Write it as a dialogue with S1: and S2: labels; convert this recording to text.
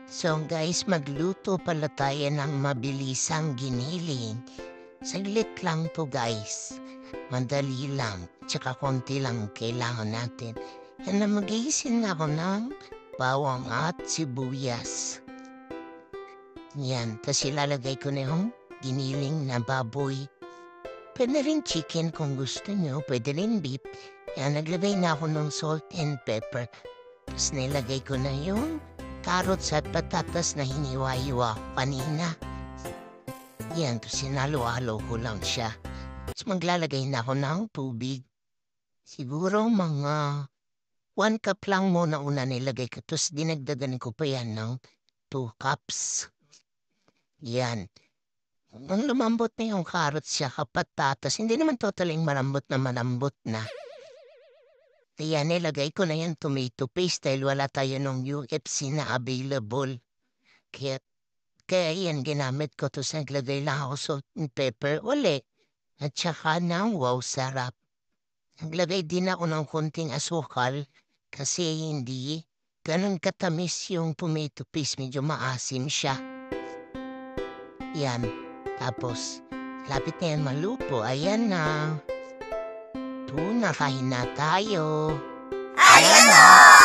S1: So guys, magluto pala tayo ng mabilisang giniling. Saglit lang to guys. Madali lang. Tsaka konti lang kailangan natin. Yan na mag-iisin ako ng bawang at sibuyas. Yan. Tapos ilalagay ko na yung giniling na baboy. Pwede rin chicken kung gusto nyo. Pwede rin beef. Yan, naglagay na ako ng salt and pepper. Tapos nilagay ko na yung carrots at patatas na hiniwa-hiwa kanina. Yan, to sinalo-halo ko lang siya. Tapos maglalagay na ako ng tubig. Siguro mga 1 cup lang muna una nilagay ko. Tapos dinagdagan ko pa yan ng 2 cups. Yan. Nung lumambot na yung carrots siya patatas, hindi naman totaling malambot na. Kaya nilagay ko na yung tomato paste dahil wala tayo nung UFC na available. Kaya yan, ginamit ko to sa naglagay lang ako salt and pepper uli. At saka ng wow, sarap. Naglagay din ako ng konting asukal kasi hindi ganun katamis yung tomato paste. Medyo maasim siya. Yan. Tapos, lapit na yan maluto. Ayan na. Nakain na tayo.
S2: Ayan na!